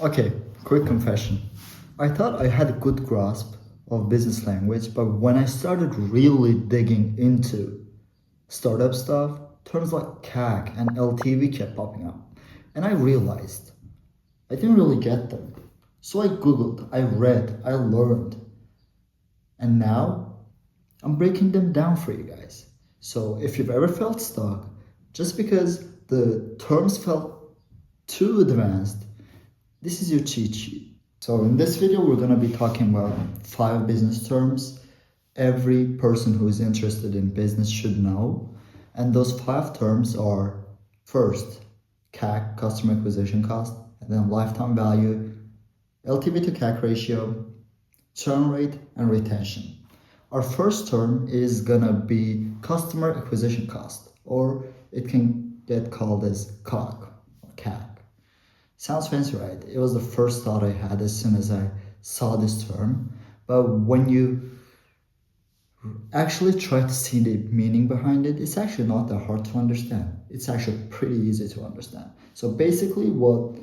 Okay, quick confession. I thought I had a good grasp of business language, but when I started really digging into startup stuff, terms like CAC and LTV kept popping up. And I realized I didn't really get them. So I Googled, I read, I learned, and now I'm breaking them down for you guys. So if you've ever felt stuck, just because the terms felt too advanced, this is your cheat sheet. So in this video, we're going to be talking about 5 business terms every person who is interested in business should know. And those 5 terms are: first, CAC, customer acquisition cost, and then lifetime value, LTV to CAC ratio, churn rate, and retention. Our first term is gonna be customer acquisition cost, or it can get called as CAC or CAC. Sounds fancy, right? It was the first thought I had as soon as I saw this term. But when you actually try to see the meaning behind it, it's actually not that hard to understand. It's actually pretty easy to understand. So basically, what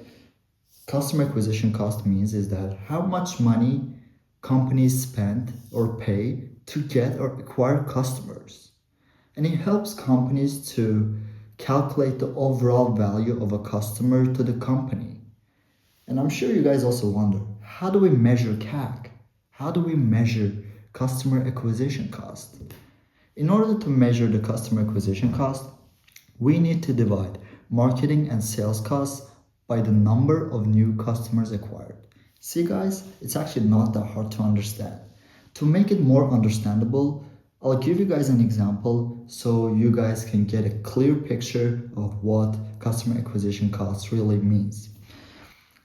customer acquisition cost means is that how much money companies spend or pay to get or acquire customers. And it helps companies to calculate the overall value of a customer to the company. And I'm sure you guys also wonder, how do we measure CAC? How do we measure customer acquisition cost? In order to measure the customer acquisition cost, we need to divide marketing and sales costs by the number of new customers acquired. See guys, it's actually not that hard to understand. To make it more understandable, I'll give you guys an example so you guys can get a clear picture of what customer acquisition costs really means.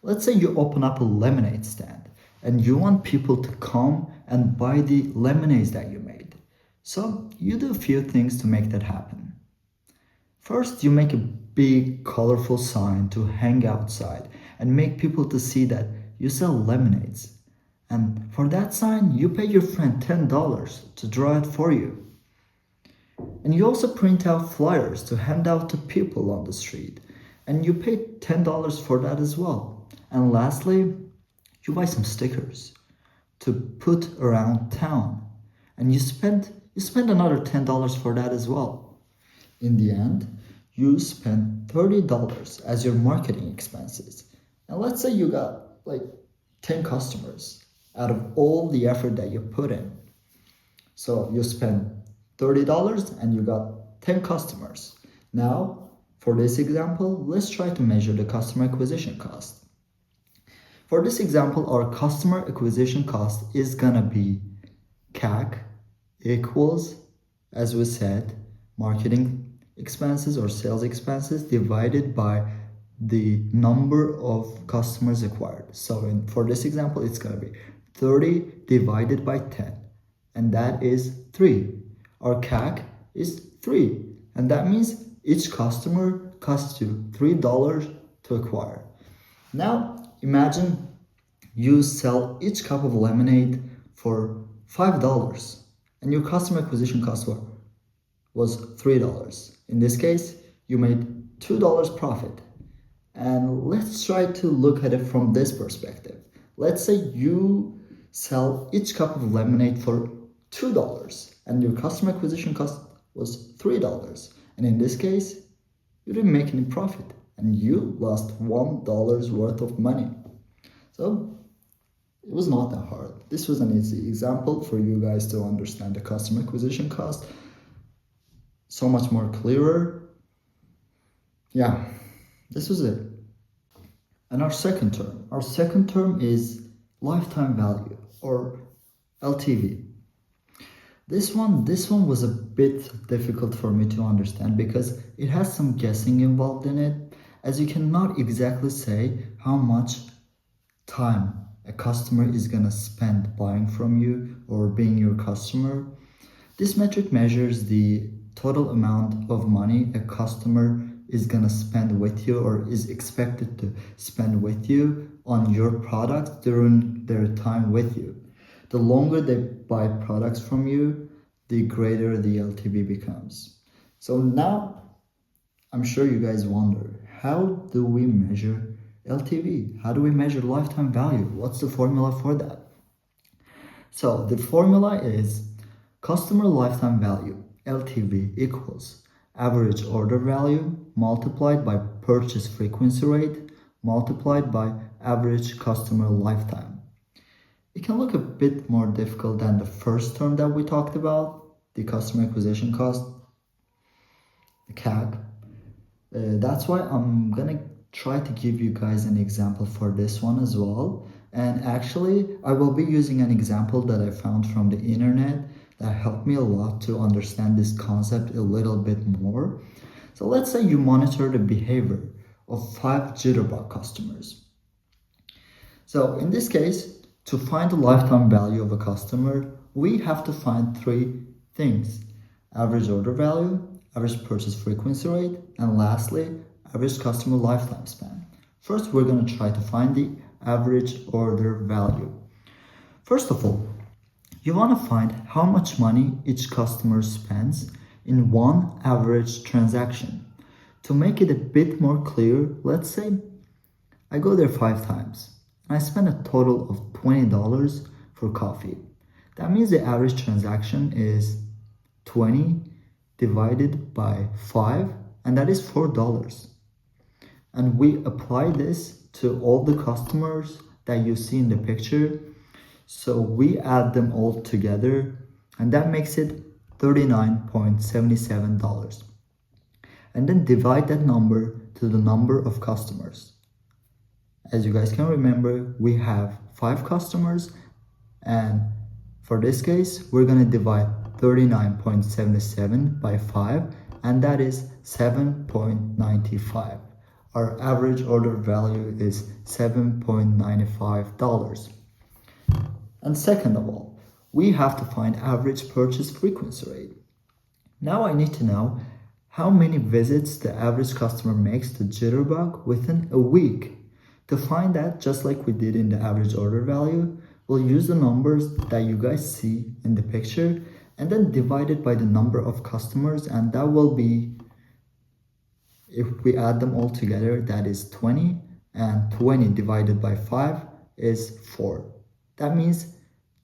Let's say you open up a lemonade stand and you want people to come and buy the lemonades that you made. So you do a few things to make that happen. First, you make a big colorful sign to hang outside and make people to see that you sell lemonades. And for that sign, you pay your friend $10 to draw it for you. And you also print out flyers to hand out to people on the street. And you pay $10 for that as well. And lastly, you buy some stickers to put around town. And you spend another $10 for that as well. In the end, you spend $30 as your marketing expenses. And let's say you got like 10 customers out of all the effort that you put in. So you spend $30 and you got 10 customers. Now, for this example, let's try to measure the customer acquisition cost. For this example, our customer acquisition cost is gonna be CAC equals, as we said, marketing expenses or sales expenses divided by the number of customers acquired. So for this example, it's gonna be 30 divided by 10, and that is 3. Our CAC is 3, and that means each customer costs you $3 to acquire. Now, imagine you sell each cup of lemonade for $5, and your customer acquisition cost was $3. In this case, you made $2 profit. And let's try to look at it from this perspective. Let's say you sell each cup of lemonade for $2 and your customer acquisition cost was $3. And in this case, you didn't make any profit and you lost $1 worth of money. So it was not that hard. This was an easy example for you guys to understand the customer acquisition cost so much more clearer. Yeah, this was it. And our second term is lifetime value or LTV. This one was a bit difficult for me to understand because it has some guessing involved in it, as you cannot exactly say how much time a customer is gonna spend buying from you or being your customer. This metric measures the total amount of money a customer is gonna spend with you or is expected to spend with you on your product during their time with you. The longer they buy products from you, the greater the LTV becomes. So now, I'm sure you guys wonder, how do we measure LTV. How do we measure lifetime value? What's the formula for that? So the formula is customer lifetime value, LTV, equals average order value multiplied by purchase frequency rate multiplied by average customer lifetime. It can look a bit more difficult than the first term that we talked about, the customer acquisition cost, the CAC. That's why I'm gonna try to give you guys an example for this one as well. And actually, I will be using an example that I found from the internet that helped me a lot to understand this concept a little bit more. So let's say you monitor the behavior of 5 Jitterbug customers. So in this case, to find the lifetime value of a customer, we have to find 3 things: average order value, average purchase frequency rate, and lastly, average customer lifetime span. First, we're going to try to find the average order value. First of all, you want to find how much money each customer spends in one average transaction. To make it a bit more clear, let's say I go there 5 times and I spend a total of $20 for coffee. That means the average transaction is 20 divided by 5, and that is $4. And we apply this to all the customers that you see in the picture. So we add them all together, and that makes it $39.77. And then divide that number to the number of customers. As you guys can remember, we have 5 customers, and for this case, we're gonna divide 39.77 by 5, and that is 7.95. Our average order value is $7.95. And second of all, we have to find average purchase frequency rate. Now I need to know how many visits the average customer makes to Jitterbug within a week. To find that, just like we did in the average order value, we'll use the numbers that you guys see in the picture and then divide it by the number of customers, and that will be, if we add them all together, that is 20, and 20 divided by 5 is 4. That means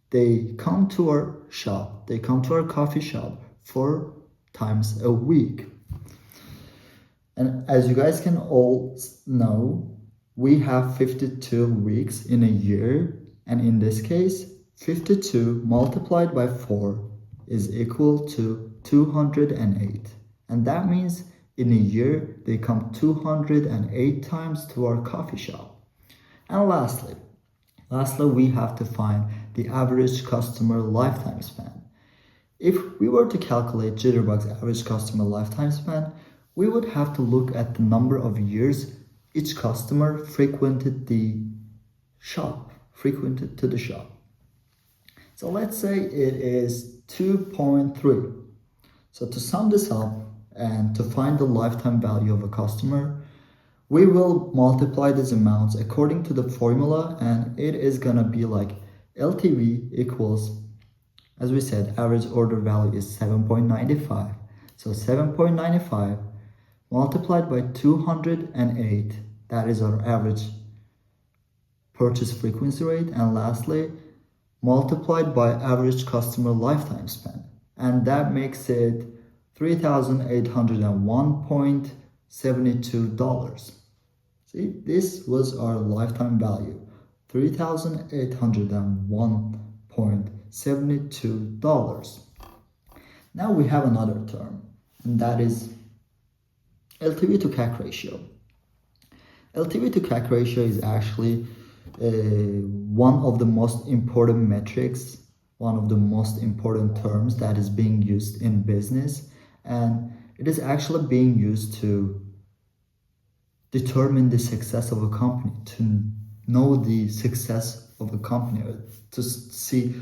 they come to our shop, they come to our coffee shop 4 times a week. And as you guys can all know, we have 52 weeks in a year, and in this case, 52 multiplied by 4 is equal to 208. And that means in a year, they come 208 times to our coffee shop. And lastly, we have to find the average customer lifetime span. If we were to calculate Jitterbug's average customer lifetime span, we would have to look at the number of years each customer frequented the shop. So let's say it is 2.3. So to sum this up and to find the lifetime value of a customer, we will multiply these amounts according to the formula, and it is gonna be like LTV equals, as we said, average order value is 7.95. So 7.95 multiplied by 208, that is our average purchase frequency rate, and lastly, multiplied by average customer lifetime span, and that makes it $3,801.72. See, this was our lifetime value, $3,801.72. Now we have another term, and that is LTV to CAC ratio. LTV to CAC ratio is actually one of the most important metrics, one of the most important terms that is being used in business, and it is actually being used to determine the success of a company, to know the success of a company, to see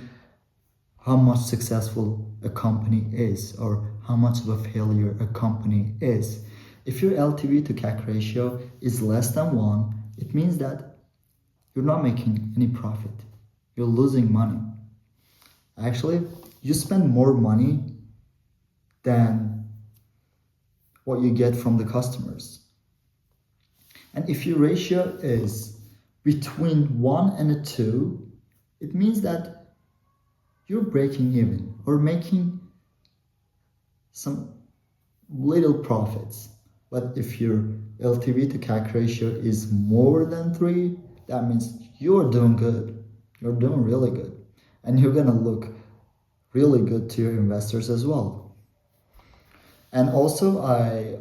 how much successful a company is or how much of a failure a company is. If your LTV to CAC ratio is less than 1, it means that you're not making any profit. You're losing money. Actually, you spend more money than what you get from the customers. And if your ratio is between 1 and a 2, it means that you're breaking even or making some little profits. But if your LTV to CAC ratio is more than 3, that means you're doing good. You're doing really good. And you're gonna look really good to your investors as well. And also, I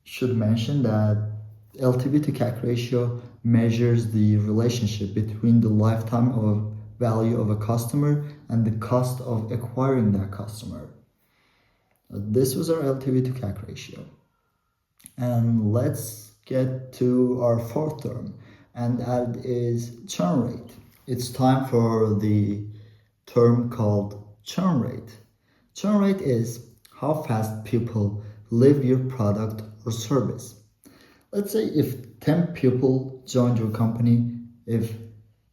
should mention that LTV to CAC ratio measures the relationship between the lifetime of value of a customer and the cost of acquiring that customer. This was our LTV to CAC ratio. And let's get to our fourth term, and that is churn rate. It's time for the term called churn rate. Churn rate is how fast people leave your product or service. Let's say if 10 people joined your company, if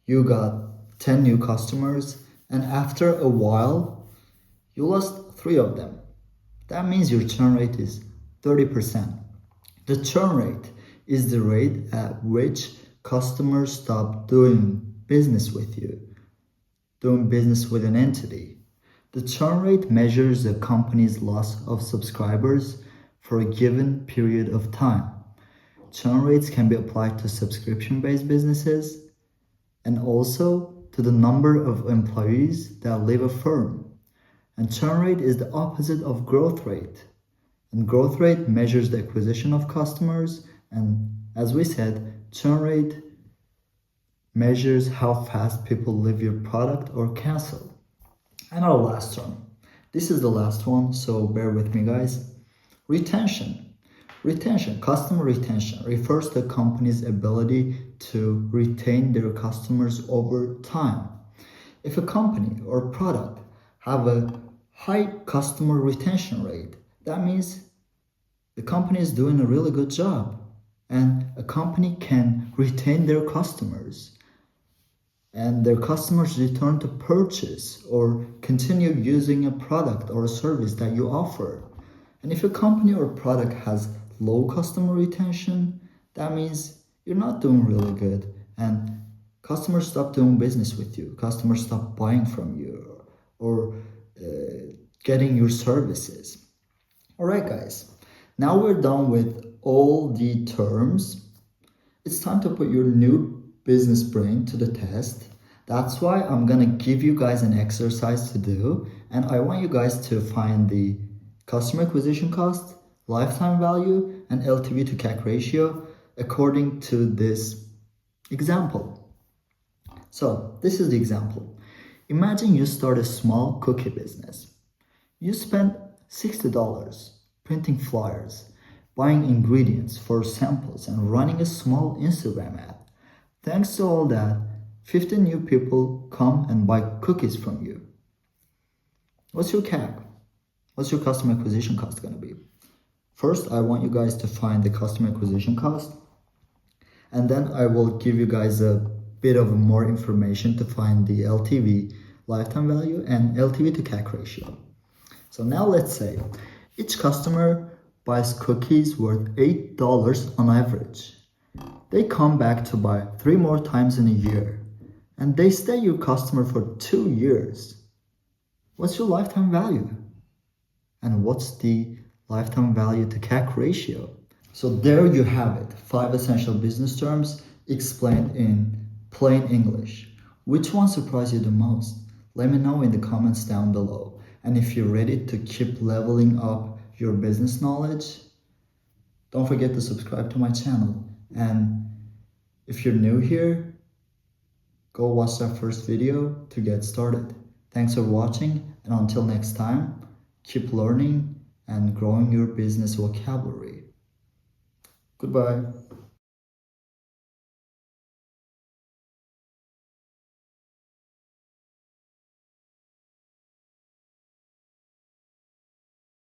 you got 10 new customers, and after a while, you lost 3 of them. That means your churn rate is 30%. The churn rate is the rate at which customers stop doing business with you, doing business with an entity. The churn rate measures the company's loss of subscribers for a given period of time. Churn rates can be applied to subscription-based businesses and also to the number of employees that leave a firm. And churn rate is the opposite of growth rate. And growth rate measures the acquisition of customers, and as we said, churn rate measures how fast people leave your product or cancel. And our last term. This is the last one, so bear with me, guys. Retention. Retention, customer retention, refers to a company's ability to retain their customers over time. If a company or product have a high customer retention rate, that means the company is doing a really good job, and a company can retain their customers, and their customers return to purchase or continue using a product or a service that you offer. And if a company or product has low customer retention, that means you're not doing really good, and customers stop doing business with you, customers stop buying from you or getting your services. Alright guys, now we're done with all the terms. It's time to put your new business brain to the test. That's why I'm gonna give you guys an exercise to do, and I want you guys to find the customer acquisition cost, lifetime value, and LTV to CAC ratio according to this example. So this is the example. Imagine you start a small cookie business. You spend $60 printing flyers, buying ingredients for samples, and running a small Instagram ad. Thanks to all that, 50 new people come and buy cookies from you. What's your CAC? What's your customer acquisition cost gonna be? First, I want you guys to find the customer acquisition cost, and then I will give you guys a bit of more information to find the LTV, lifetime value, and LTV to CAC ratio. So now let's say each customer buys cookies worth $8 on average. They come back to buy 3 more times in a year, and they stay your customer for 2 years. What's your lifetime value? And what's the lifetime value to CAC ratio? So there you have it, 5 essential business terms explained in plain English. Which one surprised you the most? Let me know in the comments down below. And if you're ready to keep leveling up your business knowledge, don't forget to subscribe to my channel. And if you're new here, go watch that first video to get started. Thanks for watching, and until next time, keep learning and growing your business vocabulary. Goodbye.